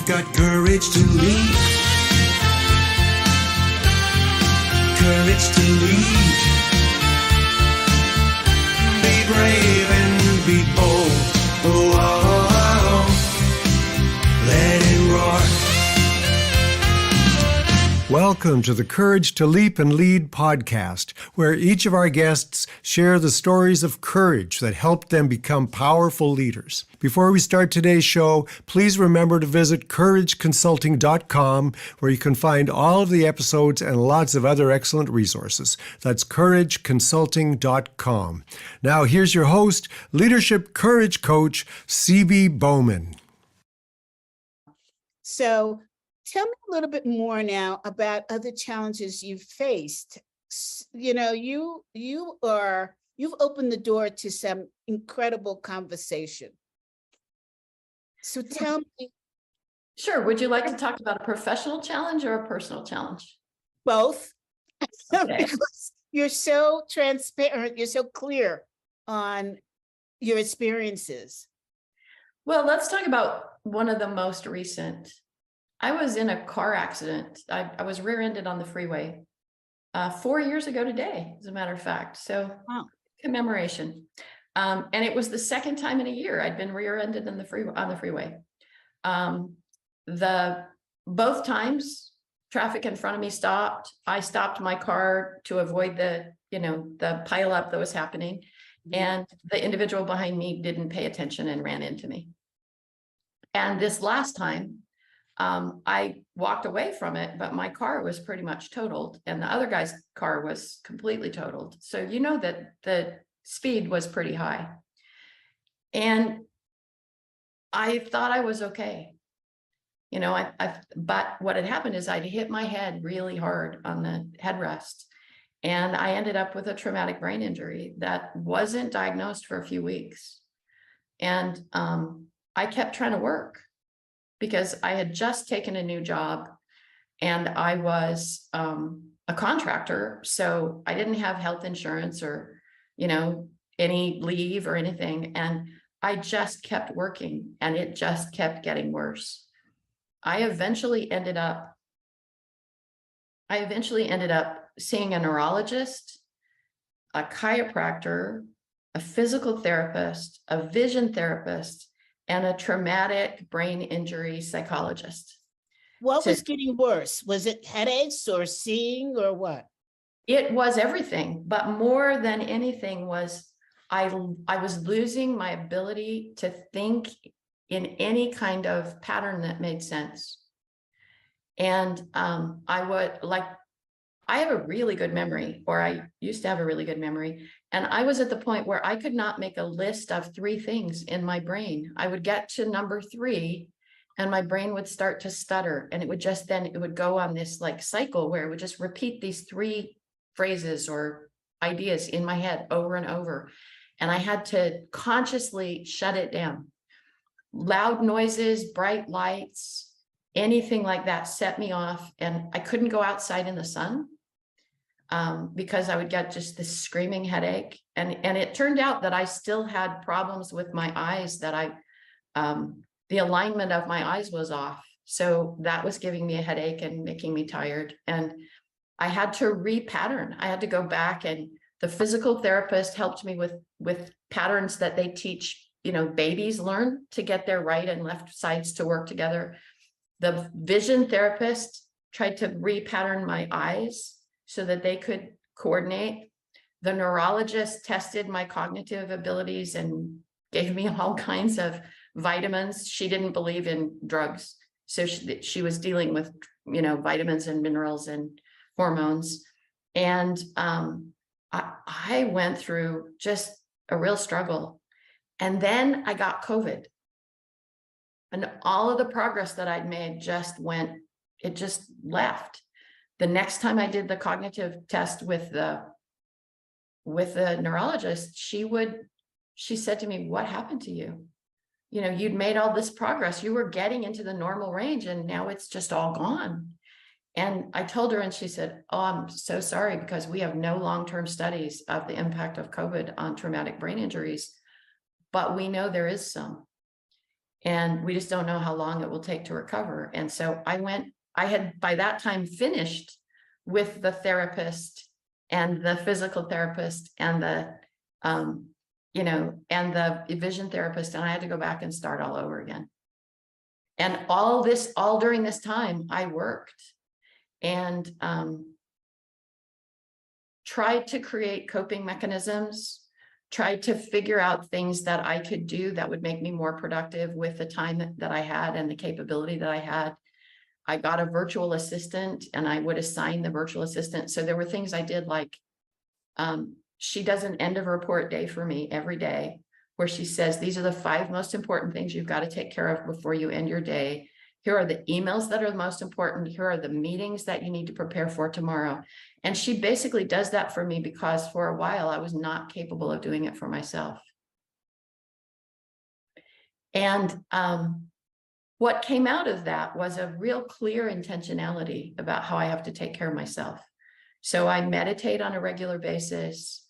got courage to lead. Courage to lead. Be brave and be bold. Oh, oh, oh, oh. Let it roar. Welcome to the Courage to Leap and Lead podcast, where each of our guests share the stories of courage that helped them become powerful leaders. Before we start today's show, please remember to visit 𝗏𝗏𝗡𝗏𝗏consulting.com, where you can find all of the episodes and lots of other excellent resources. That's 𝗏𝗏𝗡𝗏𝗏consulting.com. Now, here's your host, leadership courage coach, 𝗦𝗏𝗶𝗹 Bowman. So, tell me a little bit more now about other challenges you've faced. You know, you've opened the door to some incredible conversation. So tell me. Sure. Would you like to talk about a professional challenge or a personal challenge? Both. Okay. Because you're so transparent, you're so clear on your experiences. Well, let's talk about one of the most recent. I was in a car accident. I was rear-ended on the freeway 4 years ago today, as a matter of fact. So, wow. Commemoration. And it was the second time in a year I'd been rear-ended on the freeway. Both times, traffic in front of me stopped. I stopped my car to avoid the pileup that was happening, and the individual behind me didn't pay attention and ran into me. And this last time, I walked away from it, but my car was pretty much totaled, and the other guy's car was completely totaled. So you know that the speed was pretty high. And I thought I was okay. You know, but what had happened is I'd hit my head really hard on the headrest, and I ended up with a traumatic brain injury that wasn't diagnosed for a few weeks. And I kept trying to work, because I had just taken a new job and I was a contractor. So I didn't have health insurance or, any leave or anything. And I just kept working, and it just kept getting worse. I eventually ended up seeing a neurologist, a chiropractor, a physical therapist, a vision therapist, and a traumatic brain injury psychologist. What was getting worse? Was it headaches or seeing or what? It was everything, but more than anything was I was losing my ability to think in any kind of pattern that made sense. And I have a really good memory, or I used to have a really good memory. And I was at the point where I could not make a list of 3 things in my brain. I would get to number 3 and my brain would start to stutter. And it would go on this cycle where it would just repeat these 3 phrases or ideas in my head over and over. And I had to consciously shut it down. Loud noises, bright lights, anything like that set me off. And I couldn't go outside in the sun. Because I would get just this screaming headache. And it turned out that I still had problems with my eyes, that the alignment of my eyes was off. So that was giving me a headache and making me tired. And I had to repattern. I had to go back, and the physical therapist helped me with patterns that they teach, babies learn to get their right and left sides to work together. The vision therapist tried to repattern my eyes so that they could coordinate. The neurologist tested my cognitive abilities and gave me all kinds of vitamins. She didn't believe in drugs. So she was dealing with, vitamins and minerals and hormones. And I went through just a real struggle. And then I got COVID. And all of the progress that I'd made just left. The next time I did the cognitive test with the neurologist, she said to me, "What happened to you? You'd made all this progress. You were getting into the normal range, and now it's just all gone." And I told her, and she said, "Oh, I'm so sorry, because we have no long-term studies of the impact of COVID on traumatic brain injuries, but we know there is some." and we just don't know how long it will take to recover. And so I had by that time finished with the therapist and the physical therapist and the, you know, and the vision therapist, and I had to go back and start all over again. And all during this time, I worked and tried to create coping mechanisms, tried to figure out things that I could do that would make me more productive with the time that I had and the capability that I had. I got a virtual assistant, and I would assign the virtual assistant. So there were things I did, like she does an end of report day for me every day, where she says, these are the 5 most important things you've got to take care of before you end your day. Here are the emails that are the most important. Here are the meetings that you need to prepare for tomorrow. And she basically does that for me because for a while I was not capable of doing it for myself. And what came out of that was a real clear intentionality about how I have to take care of myself. So I meditate on a regular basis.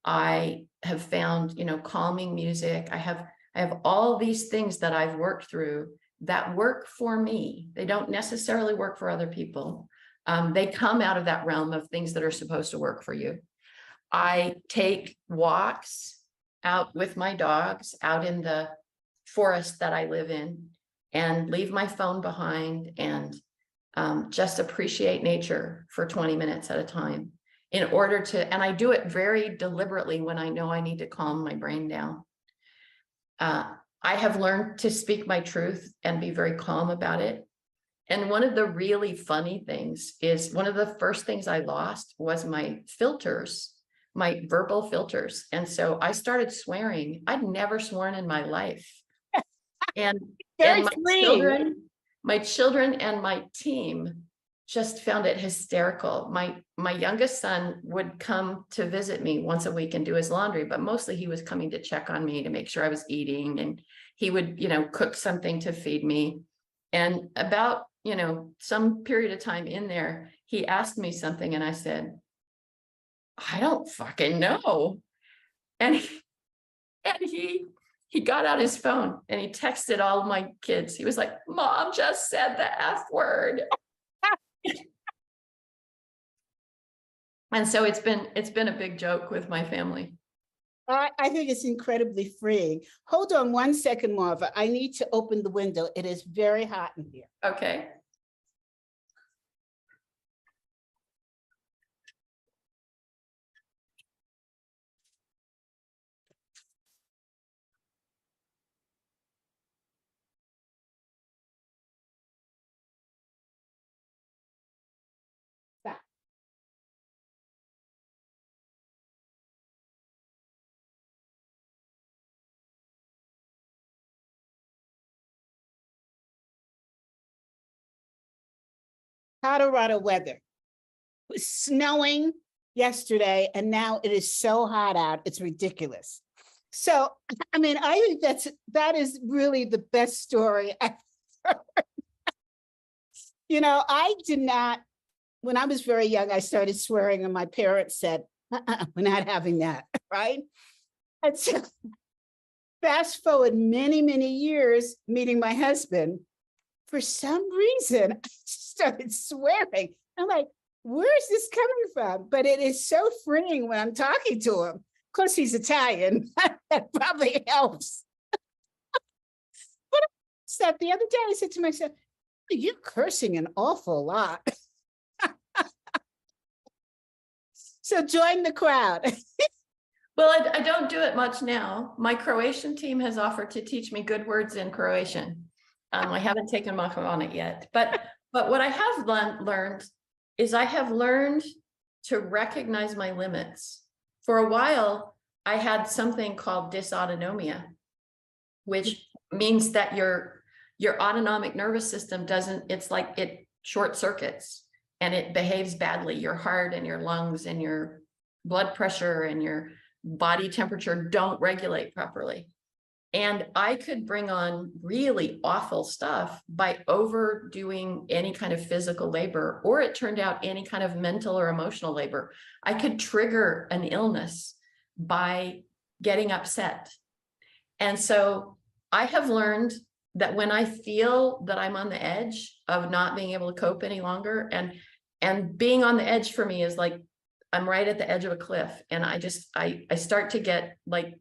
I have found, you know, calming music. I have all these things that I've worked through that work for me. They don't necessarily work for other people. They come out of that realm of things that are supposed to work for you. I take walks out with my dogs out in the forest that I live in, and leave my phone behind, and just appreciate nature for 20 minutes at a time in order to, and I do it very deliberately when I know I need to calm my brain down. I have learned to speak my truth and be very calm about it. And one of the really funny things is, one of the first things I lost was my filters, my verbal filters. And so I started swearing. I'd never sworn in my life. And my children and my team just found it hysterical. My youngest son would come to visit me once a week and do his laundry, but mostly he was coming to check on me to make sure I was eating, and he would, you know, cook something to feed me. And about, you know, some period of time in there, he asked me something and I said, I don't fucking know. And he got out his phone and he texted all of my kids. He was like, Mom just said the F word. And so it's been a big joke with my family. I think it's incredibly freeing. Hold on 1 second, Marva. I need to open the window. It is very hot in here. Okay. Colorado weather. It was snowing yesterday, and now it is so hot out, it's ridiculous. So, I mean, I think that is really the best story I've heard. You know, I did not, when I was very young, I started swearing, and my parents said, we're not having that, right? And so, fast forward many, many years, meeting my husband, for some reason, I started swearing. I'm like, where is this coming from? But it is so freeing when I'm talking to him. Of course, he's Italian. That probably helps. But the other day, I said to myself, you're cursing an awful lot. So join the crowd. Well, I don't do it much now. My Croatian team has offered to teach me good words in Croatian. I haven't taken them on it yet, but what I have learned is I have learned to recognize my limits. For a while, I had something called dysautonomia, which means that your autonomic nervous system it's like it short circuits and it behaves badly. Your heart and your lungs and your blood pressure and your body temperature don't regulate properly. And I could bring on really awful stuff by overdoing any kind of physical labor, or it turned out any kind of mental or emotional labor. I could trigger an illness by getting upset. And so I have learned that when I feel that I'm on the edge of not being able to cope any longer, and being on the edge for me is like, I'm right at the edge of a cliff, and I start to get like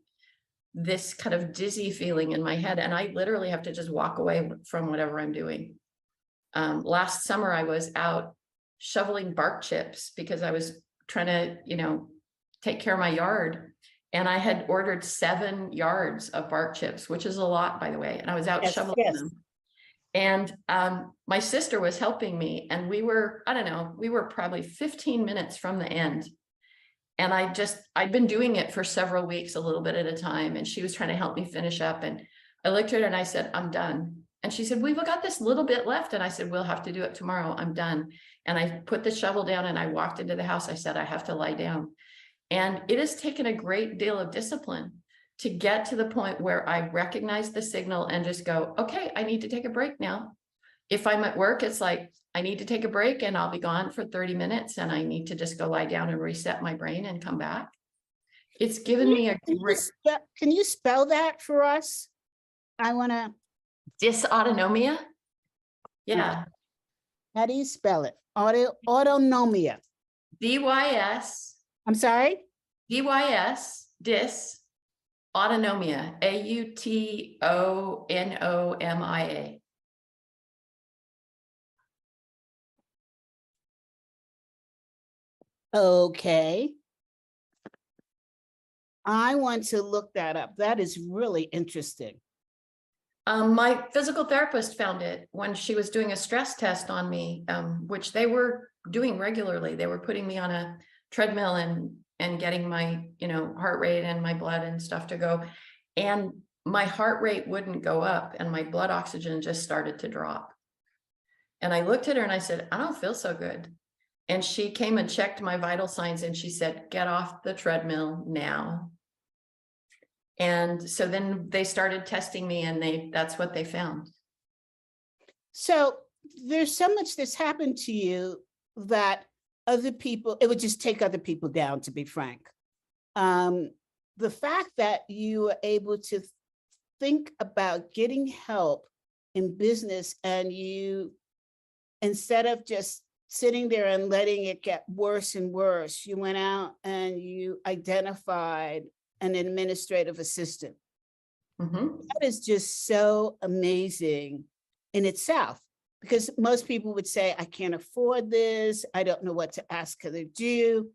this kind of dizzy feeling in my head, and I literally have to just walk away from whatever I'm doing. Last summer, I was out shoveling bark chips because I was trying to, take care of my yard. And I had ordered 7 yards of bark chips, which is a lot, by the way. And I was out shoveling them. And my sister was helping me. And we were probably 15 minutes from the end. And I'd been doing it for several weeks, a little bit at a time. And she was trying to help me finish up. And I looked at her and I said, I'm done. And she said, we've got this little bit left. And I said, we'll have to do it tomorrow. I'm done. And I put the shovel down and I walked into the house. I said, I have to lie down. And it has taken a great deal of discipline to get to the point where I recognize the signal and just go, okay, I need to take a break now. If I'm at work, it's like, I need to take a break and I'll be gone for 30 minutes and I need to just go lie down and reset my brain and come back. It's given me a great... Can you spell that for us? I want to... Dysautonomia? Yeah. How do you spell it? Autonomia. DYS. I'm sorry? DYS, dysautonomia, AUTONOMIA. Okay. I want to look that up. That is really interesting. My physical therapist found it when she was doing a stress test on me, which they were doing regularly. They were putting me on a treadmill and getting my, heart rate and my blood and stuff to go. And my heart rate wouldn't go up and my blood oxygen just started to drop. And I looked at her and I said, I don't feel so good. And she came and checked my vital signs and she said, get off the treadmill now. And so then they started testing me and that's what they found. So there's so much that's happened to you that other people, it would just take other people down, to be frank. The fact that you were able to think about getting help in business and you, instead of just sitting there and letting it get worse and worse, you went out and you identified an administrative assistant. That is just so amazing in itself. Because most people would say, I can't afford this. I don't know what to ask her to do.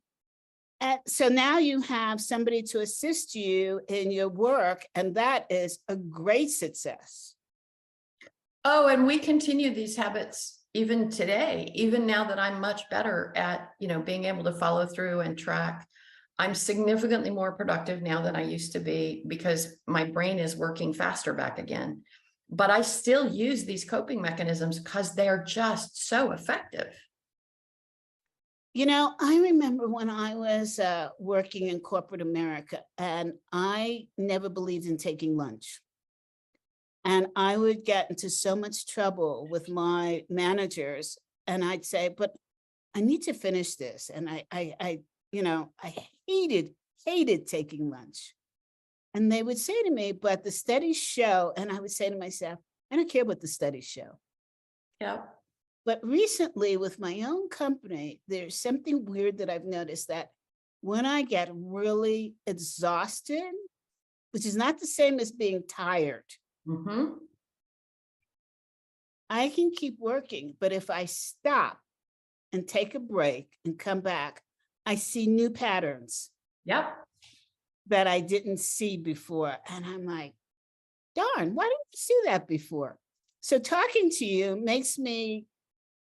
And so now you have somebody to assist you in your work, and that is a great success. Oh, and we continue these habits even today, even now that I'm much better at, being able to follow through and track. I'm significantly more productive now than I used to be because my brain is working faster back again. But I still use these coping mechanisms because they're just so effective. I remember when I was working in corporate America, and I never believed in taking lunch. And I would get into so much trouble with my managers, and I'd say, but I need to finish this. And I hated taking lunch. And they would say to me, but the studies show, and I would say to myself, I don't care what the studies show. Yeah. But recently with my own company, there's something weird that I've noticed, that when I get really exhausted, which is not the same as being tired, I can keep working. But if I stop and take a break and come back, I see new patterns. Yep. That I didn't see before. And I'm like, darn, why didn't I see that before? So talking to you makes me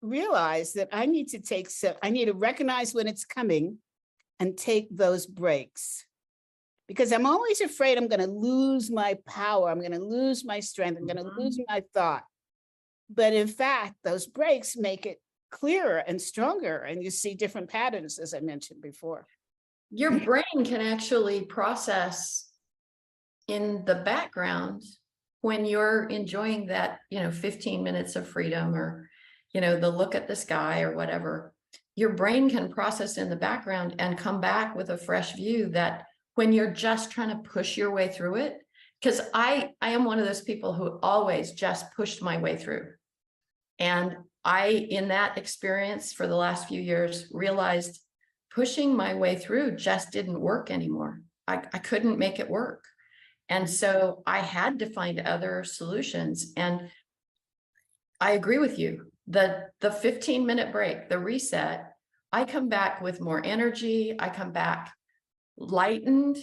realize that I need to recognize when it's coming and take those breaks. Because I'm always afraid I'm going to lose my power. I'm going to lose my strength. I'm going to lose my thought. But in fact, those breaks make it clearer and stronger. And you see different patterns, as I mentioned before. Your brain can actually process in the background when you're enjoying that, 15 minutes of freedom or, the look at the sky or whatever. Your brain can process in the background and come back with a fresh view that when you're just trying to push your way through it, because I am one of those people who always just pushed my way through. And I, in that experience for the last few years, realized pushing my way through just didn't work anymore. I couldn't make it work. And so I had to find other solutions. And I agree with you. The 15-minute break, the reset, I come back with more energy. I come back lightened.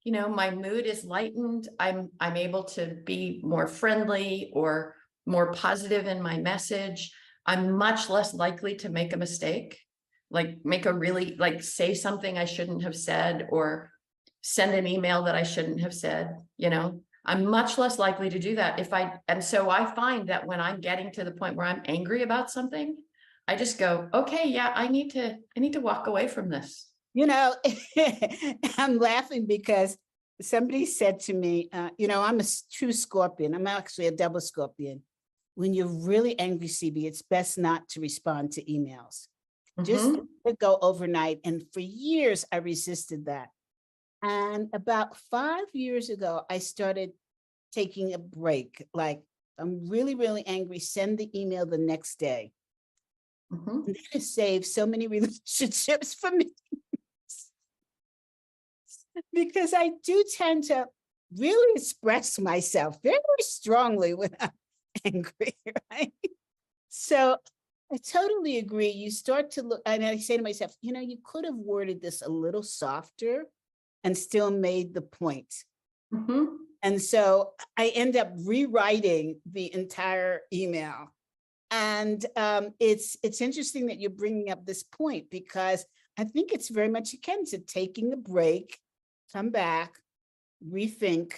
You know, my mood is lightened. I'm able to be more friendly or more positive in my message. I'm much less likely to make a mistake, like say something I shouldn't have said, or send an email that I shouldn't have said. You know, I'm much less likely to do that and so I find that when I'm getting to the point where I'm angry about something, I just go, okay, yeah, I need to walk away from this. You know, I'm laughing because somebody said to me, you know, I'm a true Scorpion. I'm actually a double Scorpion. When you're really angry, CB, it's best not to respond to emails. Just let it go overnight. And for years, I resisted that. And about 5 years ago, I started taking a break. Like, I'm really, really angry, send the email the next day. And that has saved so many relationships for me. Because I do tend to really express myself very strongly when I'm angry, right? So I totally agree. You start to look, and I say to myself, you know, you could have worded this a little softer and still made the point. And so I end up rewriting the entire email. And it's interesting that you're bringing up this point, because I think it's very much akin to taking a break, come back, rethink.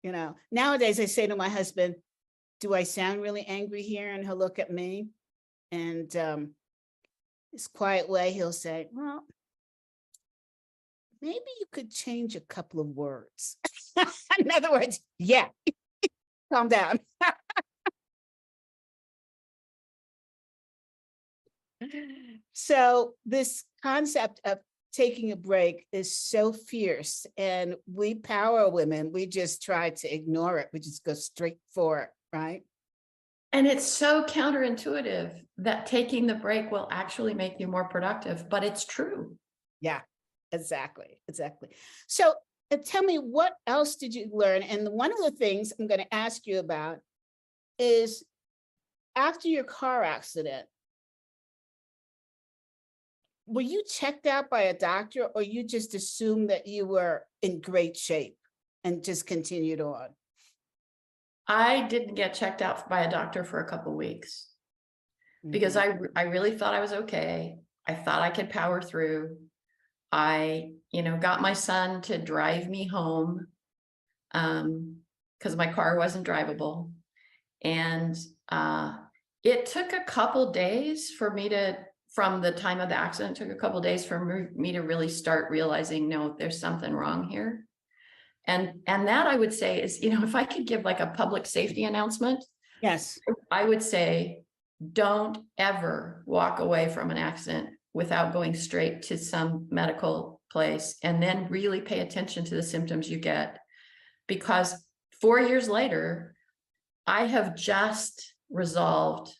You know, nowadays I say to my husband, do I sound really angry here? And he'll look at me, and his quiet way, he'll say, well, maybe you could change a couple of words. In other words, yeah, calm down. So this concept of taking a break is so fierce, and we power women, we just try to ignore it. We just go straight for it, right? And it's so counterintuitive that taking the break will actually make you more productive, but it's true. Yeah, exactly. So tell me, what else did you learn? And one of the things I'm going to ask you about is, after your car accident, were you checked out by a doctor, or you just assumed that you were in great shape and just continued on? I didn't get checked out by a doctor for a couple of weeks because I really thought I was okay. I thought I could power through. I, got my son to drive me home because my car wasn't drivable. And it took a couple days for me from the time of the accident, took a couple days for me to really start realizing, no, there's something wrong here. And that, I would say, is, if I could give like a public safety announcement, yes, I would say, don't ever walk away from an accident without going straight to some medical place, and then really pay attention to the symptoms you get. Because 4 years later, I have just resolved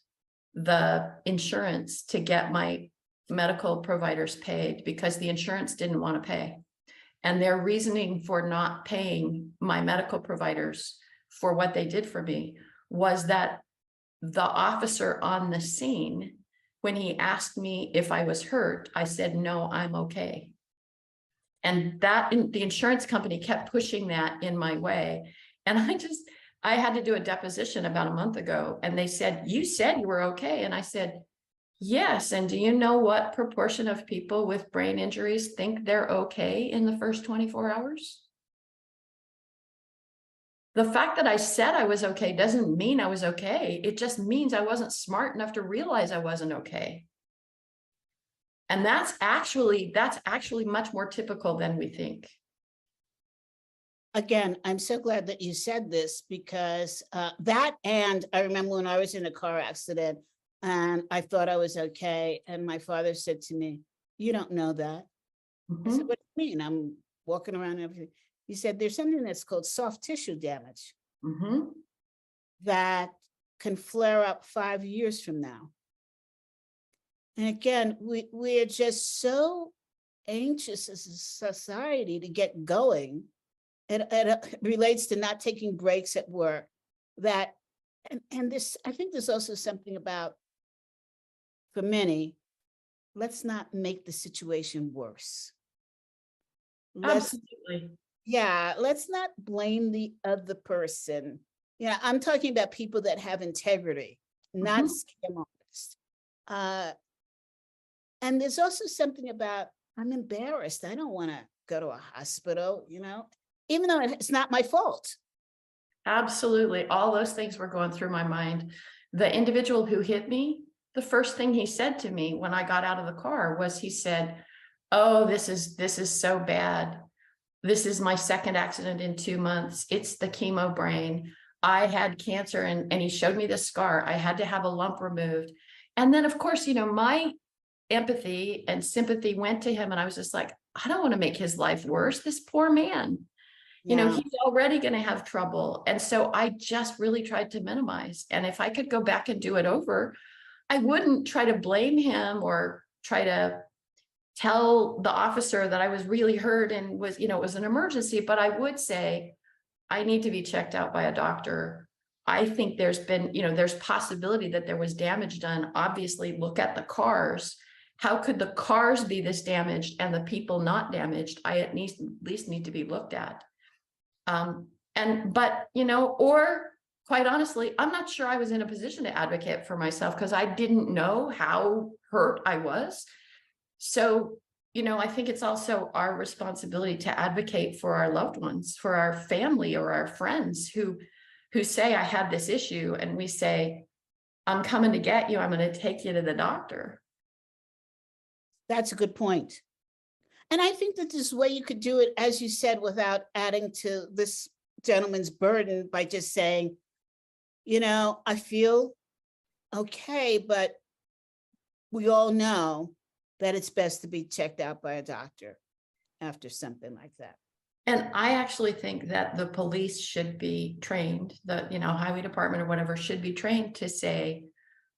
the insurance to get my medical providers paid, because the insurance didn't want to pay. And their reasoning for not paying my medical providers for what they did for me was that the officer on the scene, when he asked me if I was hurt, I said, no, I'm okay. And the insurance company kept pushing that in my way. And I had to do a deposition about a month ago, and they said, you said you were okay. And I said, yes. And do you know what proportion of people with brain injuries think they're okay in the first 24 hours? The fact that I said I was okay doesn't mean I was okay. It just means I wasn't smart enough to realize I wasn't okay. And that's actually much more typical than we think. Again, I'm so glad that you said this, because and I remember when I was in a car accident and I thought I was okay, and my father said to me, you don't know that. I said, what do you mean? I'm walking around and everything. you said there's something that's called soft tissue damage Mhm. that can flare up 5 years from now. And again, we're just so anxious as a society to get going. And it relates to not taking breaks at work that, and this, I think there's also something about, for many, let's not make the situation worse. Absolutely. Yeah, let's not blame the other person. Yeah, I'm talking about people that have integrity, not scam artists. And there's also something about, I'm embarrassed. I don't want to go to a hospital, even though it's not my fault. Absolutely. All those things were going through my mind. The individual who hit me, the first thing he said to me when I got out of the car was, he said, "Oh, this is so bad. This is my second accident in 2 months. It's the chemo brain. I had cancer," and he showed me the scar. I had to have a lump removed. And then, of course, my empathy and sympathy went to him, and I was just like, I don't want to make his life worse. This poor man, Yeah. he's already going to have trouble. And so I just really tried to minimize. And if I could go back and do it over, I wouldn't try to blame him or try to tell the officer that I was really hurt and was, it was an emergency, but I would say, I need to be checked out by a doctor. I think there's been, there's possibility that there was damage done. Obviously, look at the cars. How could the cars be this damaged and the people not damaged? I at least need to be looked at. Or quite honestly, I'm not sure I was in a position to advocate for myself because I didn't know how hurt I was. So, I think it's also our responsibility to advocate for our loved ones, for our family or our friends who say, I have this issue, and we say, I'm coming to get you. I'm going to take you to the doctor. That's a good point. And I think that there's a way you could do it, as you said, without adding to this gentleman's burden by just saying, I feel okay, but we all know that it's best to be checked out by a doctor after something like that. And I actually think that the police should be trained, the highway department or whatever should be trained to say,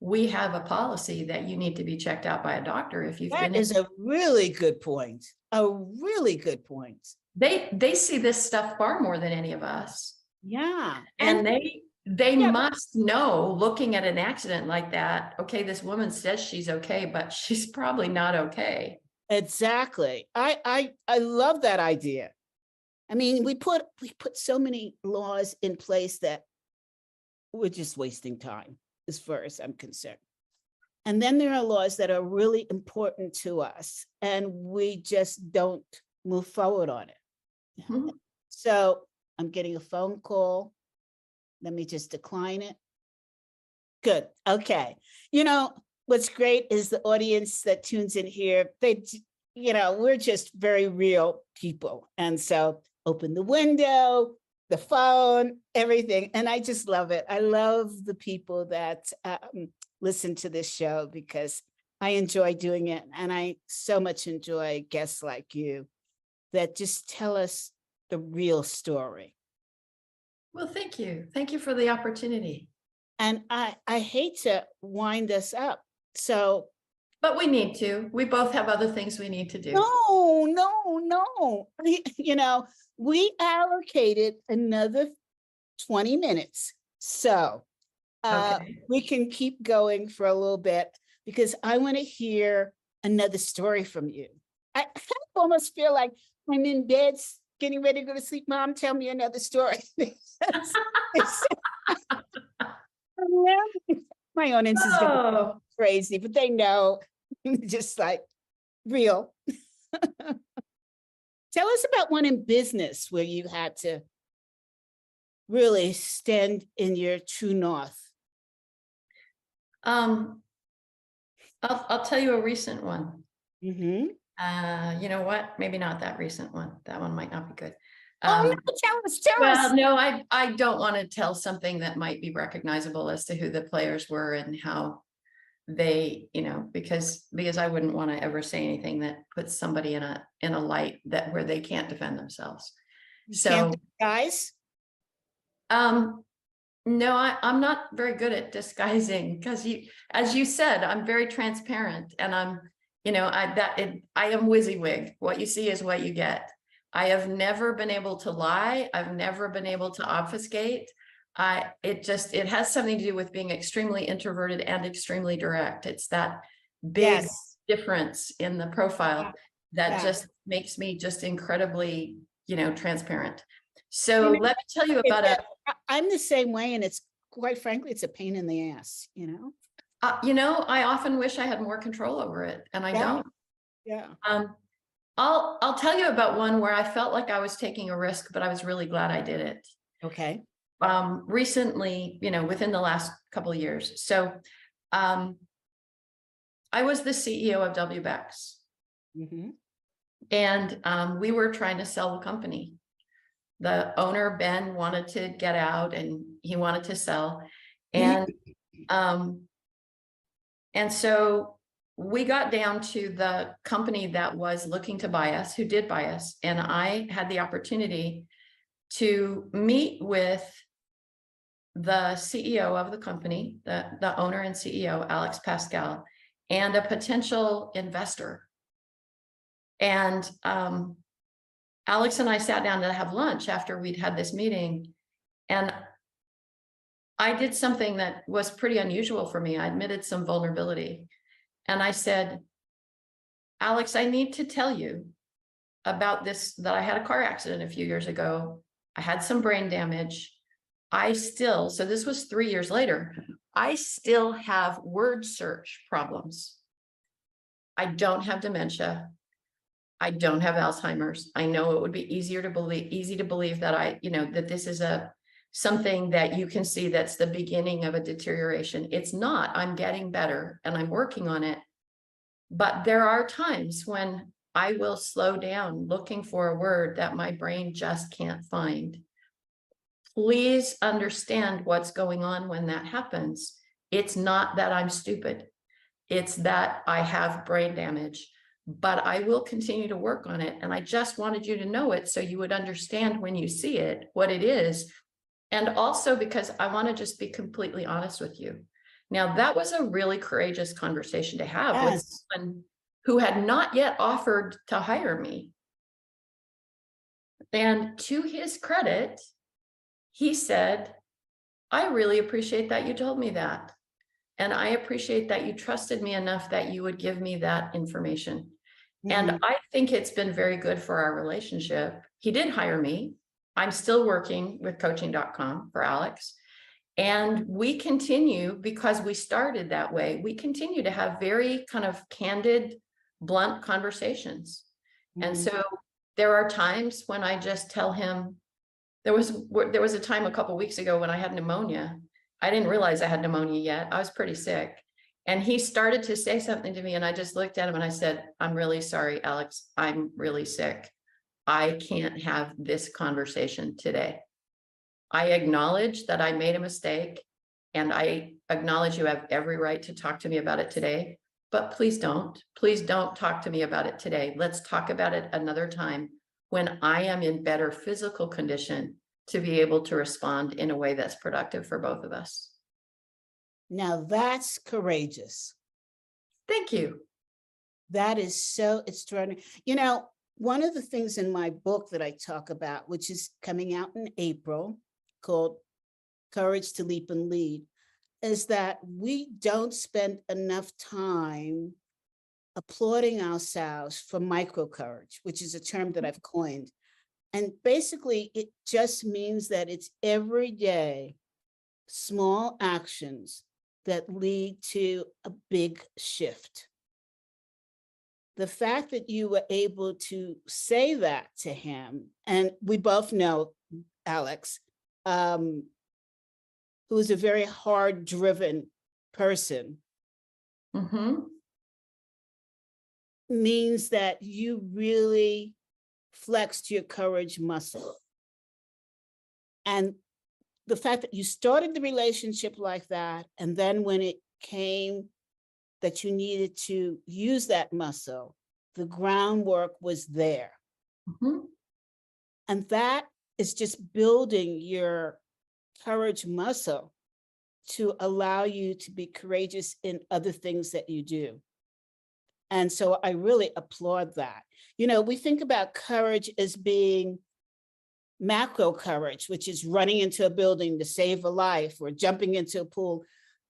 we have a policy that you need to be checked out by a doctor if you've been. That is a really good point. A really good point. They see this stuff far more than any of us. Yeah. And they must know, looking at an accident like that, okay, this woman says she's okay, but she's probably not okay. Exactly. I love that idea. I mean, we put so many laws in place that we're just wasting time, as far as I'm concerned. And then there are laws that are really important to us, and we just don't move forward on it. Mm-hmm. So I'm getting a phone call. Let me just decline it. Good. Okay. What's great is the audience that tunes in here. We're just very real people. And so open the window, the phone, everything. And I just love it. I love the people that listen to this show because I enjoy doing it. And I so much enjoy guests like you that just tell us the real story. Well, thank you. Thank you for the opportunity. And I hate to wind us up. But we need to. We both have other things we need to do. No. We allocated another 20 minutes. So Okay. we can keep going for a little bit because I want to hear another story from you. I kind of almost feel like I'm in bed getting ready to go to sleep. Mom, tell me another story. My audience is going to go crazy, but they know, just like real. Tell us about one in business where you had to really stand in your true north. I'll tell you a recent one. Mm-hmm. You know what? Maybe not that recent one. That one might not be good. Tell us. Well, no, I don't want to tell something that might be recognizable as to who the players were and how they, because I wouldn't want to ever say anything that puts somebody in a light where they can't defend themselves. So, guys. no, I'm not very good at disguising because as you said, I'm very transparent and I am 𝗦𝗦𝗕. What you see is what you get. I have never been able to lie. I've never been able to obfuscate. It has something to do with being extremely introverted and extremely direct. It's that big difference in the profile that just makes me just incredibly, transparent. So let me tell you about I'm the same way, and it's quite frankly, it's a pain in the ass, I often wish I had more control over it, and I don't. Yeah. I'll tell you about one where I felt like I was taking a risk, but I was really glad I did it. Okay. Recently, within the last couple of years. So, I was the CEO of WBECS. Mm-hmm. And we were trying to sell the company. The owner, Ben, wanted to get out and he wanted to sell. And so we got down to the company that was looking to buy us, who did buy us. And I had the opportunity to meet with the CEO of the company, the owner and CEO, 𝗪𝗢𝗥𝗧, and a potential investor. And Alex and I sat down to have lunch after we'd had this meeting, and I did something that was pretty unusual for me. I admitted some vulnerability. And I said, Alex, I need to tell you about this, that I had a car accident a few years ago. I had some brain damage. So this was 3 years later, I still have word search problems. I don't have dementia. I don't have Alzheimer's. I know it would be easy to believe that that this is something that you can see that's the beginning of a deterioration. It's not. I'm getting better and I'm working on it. But there are times when I will slow down looking for a word that my brain just can't find. Please understand what's going on when that happens. It's not that I'm stupid. It's that I have brain damage, but I will continue to work on it. And I just wanted you to know it so you would understand when you see it, what it is. And also because I want to just be completely honest with you. Now, that was a really courageous conversation to have with someone who had not yet offered to hire me. And to his credit, he said, I really appreciate that you told me that. And I appreciate that you trusted me enough that you would give me that information. And I think it's been very good for our relationship. He did hire me. I'm still working with coaching.com for Alex. And we continue, because we started that way, we continue to have very kind of candid, blunt conversations. And so there are times when I just tell him, there was a time a couple of weeks ago when I had pneumonia. I didn't realize I had pneumonia yet. I was pretty sick. And he started to say something to me and I just looked at him and I said, I'm really sorry, Alex, I'm really sick. I can't have this conversation today. I acknowledge that I made a mistake and I acknowledge you have every right to talk to me about it today, but please don't talk to me about it today. Let's talk about it another time when I am in better physical condition to be able to respond in a way that's productive for both of us. Now that's courageous. Thank you. That is so extraordinary. One of the things in my book that I talk about, which is coming out in April, called Courage to Leap and Lead, is that we don't spend enough time applauding ourselves for micro courage, which is a term that I've coined. And basically, it just means that it's everyday small actions that lead to a big shift. The fact that you were able to say that to him, and we both know Alex, who is a very hard-driven person, means that you really flexed your courage muscle. And the fact that you started the relationship like that, and then when it came that you needed to use that muscle, the groundwork was there. And that is just building your courage muscle to allow you to be courageous in other things that you do. And so I really applaud that. You know, we think about courage as being macro courage, which is running into a building to save a life or jumping into a pool.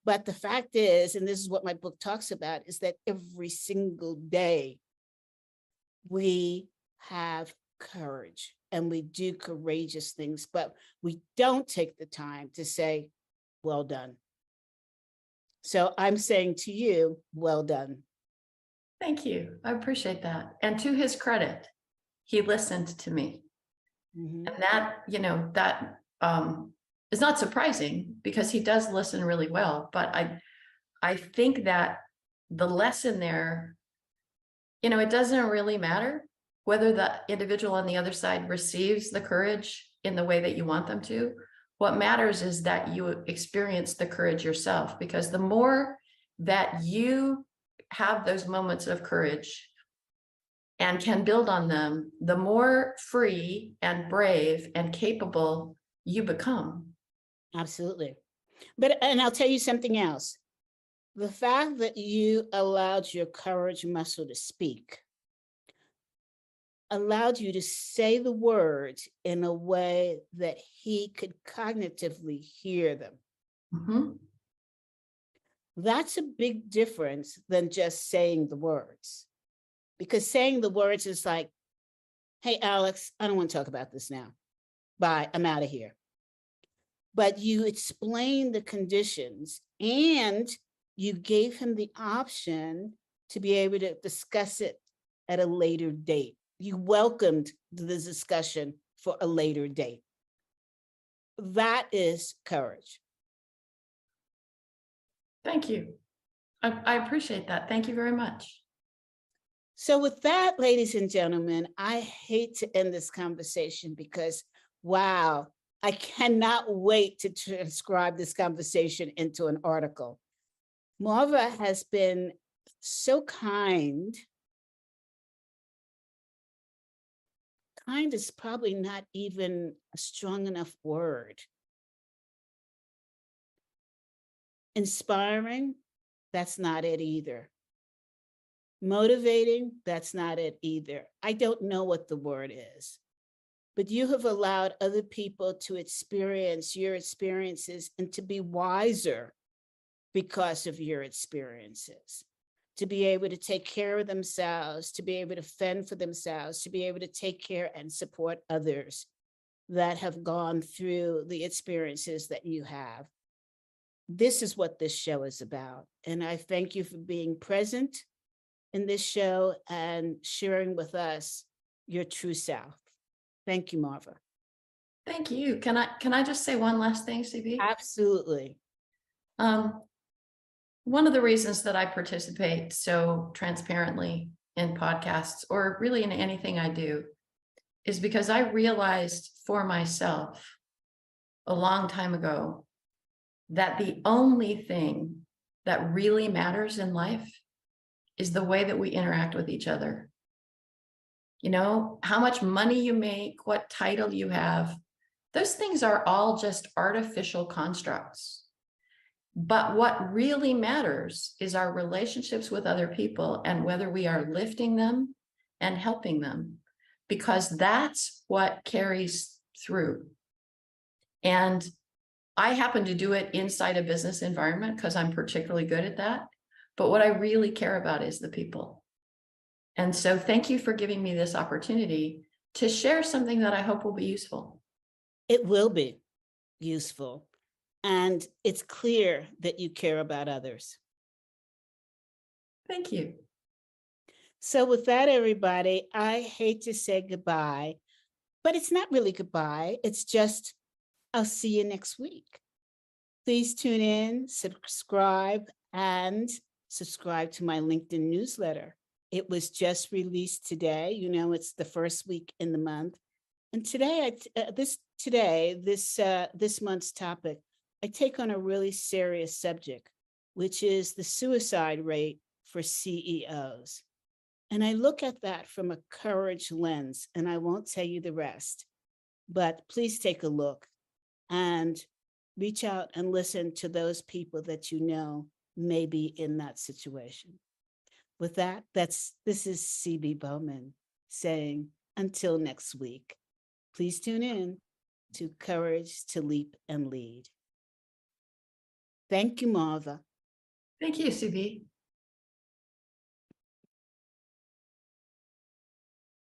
But the fact is, and this is what my book talks about, is that every single day we have courage and we do courageous things, but we don't take the time to say, well done. So I'm saying to you, well done. Thank you. I appreciate that. And to his credit, he listened to me. Mm-hmm. And that, you know, that is not surprising because he does listen really well. But I think that the lesson there, you know, it doesn't really matter whether the individual on the other side receives the courage in the way that you want them to. What matters is that you experience the courage yourself, because the more that you have those moments of courage and can build on them, the more free and brave and capable you become. Absolutely. And I'll tell you something else. The fact that you allowed your courage muscle to speak allowed you to say the words in a way that he could cognitively hear them. Mm-hmm. That's a big difference than just saying the words. Because saying the words is like, hey, Alex, I don't want to talk about this now. Bye, I'm out of here. But you explained the conditions and you gave him the option to be able to discuss it at a later date. You welcomed the discussion for a later date. That is courage. Thank you. I appreciate that. Thank you very much. So with that, ladies and gentlemen, I hate to end this conversation because, wow, I cannot wait to transcribe this conversation into an article. Marva has been so kind. Kind is probably not even a strong enough word. Inspiring, that's not it either. Motivating, that's not it either. I don't know what the word is, but you have allowed other people to experience your experiences and to be wiser because of your experiences, to be able to take care of themselves, to be able to fend for themselves, to be able to take care and support others that have gone through the experiences that you have. This is what this show is about. And I thank you for being present in this show and sharing with us your true self. Thank you, Marva. Thank you. Can I just say one last thing, CB? Absolutely. One of the reasons that I participate so transparently in podcasts, or really in anything I do, is because I realized for myself a long time ago that the only thing that really matters in life is the way that we interact with each other. You know, how much money you make, what title you have, those things are all just artificial constructs. But what really matters is our relationships with other people and whether we are lifting them and helping them, because that's what carries through. And I happen to do it inside a business environment because I'm particularly good at that. But what I really care about is the people. And so thank you for giving me this opportunity to share something that I hope will be useful. It will be useful. And it's clear that you care about others. Thank you. So with that, everybody, I hate to say goodbye, but it's not really goodbye. It's just, I'll see you next week. Please tune in, subscribe to my LinkedIn newsletter. It was just released today. You know, it's the first week in the month. And today, this month's topic, I take on a really serious subject, which is the suicide rate for CEOs. And I look at that from a courage lens, and I won't tell you the rest. but please take a look and reach out and listen to those people that you know may be in that situation. With that, this is C.B. Bowman saying, until next week, please tune in to Courage to Leap and Lead. Thank you, Marva. Thank you, CB.